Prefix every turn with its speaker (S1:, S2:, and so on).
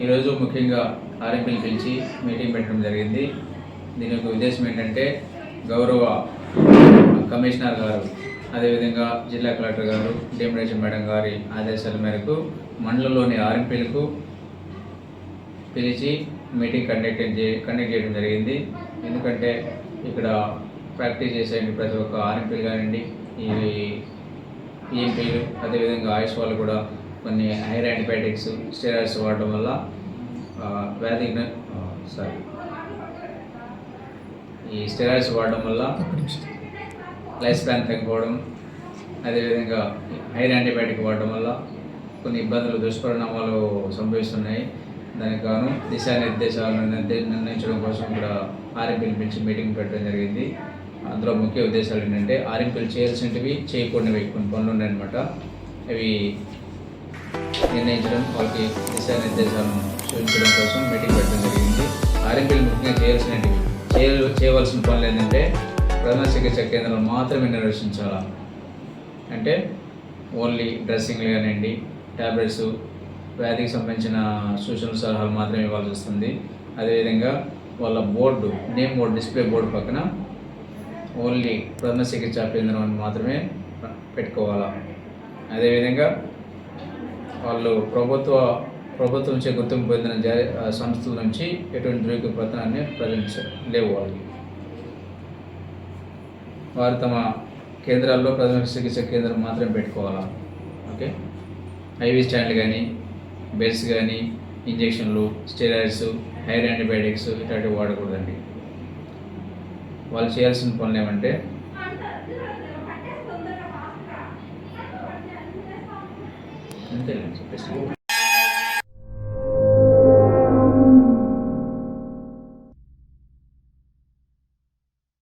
S1: ఈరోజు ముఖ్యంగా ఆర్ఎంపీని పిలిచి మీటింగ్ పెట్టడం జరిగింది. దీని యొక్క ఉద్దేశం ఏంటంటే గౌరవ కమిషనర్ గారు అదేవిధంగా జిల్లా కలెక్టర్ గారు డిఎంరేషన్ మేడం గారి ఆదేశాల మేరకు మండలంలోని ఆర్ఎంపీలకు పిలిచి మీటింగ్ కండక్ట్ చేయడం జరిగింది. ఎందుకంటే ఇక్కడ ప్రాక్టీస్ చేసే ప్రతి ఒక్క ఆర్ఎంపీలు కానివ్వండి, ఈ ఈఎంపీలు అదేవిధంగా ఆయుష్ వాళ్ళు కూడా కొన్ని హైర్ యాంటీబయాటిక్స్ స్టెరాయిడ్స్ వాడడం వల్ల ఈ స్టెరాయిడ్స్ వాడడం వల్ల లైఫ్ స్పాన్ తగ్గిపోవడం, అదేవిధంగా హైర్ యాంటీబయాటిక్ వాడడం వల్ల కొన్ని ఇబ్బందులు దుష్పరిణామాలు సంభవిస్తున్నాయి. దానికి గాను దిశానిర్దేశాలను నిర్ణయించడం కోసం ఇక్కడ ఆర్ఎంపీలు పిలిచి మీటింగ్ పెట్టడం జరిగింది. అందులో ముఖ్య ఉద్దేశాలు ఏంటంటే ఆర్ఎంపీలు చేయాల్సినవి చేయకూడనివి కొన్ని పనులు ఉన్నాయన్నమాట. అవి నిర్ణయించడం, వాళ్ళకి దిశానిర్దేశాలను సూచించడం కోసం మీటింగ్ పెట్టడం జరిగింది. ఆర్ఎంపీలు ముఖ్యంగా చేయవలసిన పనులు ఏంటంటే ప్రథమ చికిత్స కేంద్రాలు మాత్రమే నిర్వహించాలా. అంటే ఓన్లీ డ్రెస్సింగ్లు కానివ్వండి, ట్యాబ్లెట్స్, వ్యాధికి సంబంధించిన సూచనలు సలహాలు మాత్రమే ఇవ్వాల్సి వస్తుంది. అదేవిధంగా వాళ్ళ board name board display board పక్కన ఓన్లీ ప్రథమ చికిత్సా కేంద్రం అని మాత్రమే పెట్టుకోవాలా. అదేవిధంగా వాళ్ళు ప్రభుత్వం నుంచి గుర్తింపు పొందిన సంస్థల నుంచి ఎటువంటి ధృవీకరణ లేవు. వారు తమ కేంద్రాల్లో ప్రథమ చికిత్స కేంద్రం మాత్రమే పెట్టుకోవాలా. ఓకే, ఐవీ స్టాండ్లు కానీ, బెడ్స్ కానీ, ఇంజెక్షన్లు, స్టెరాయిడ్స్, హైర్ యాంటీబయాటిక్స్ ఇట్లాంటివి వాడకూడదండి. వాళ్ళు చేయాల్సిన పనులు ఏమంటే అంతే చెప్పేసి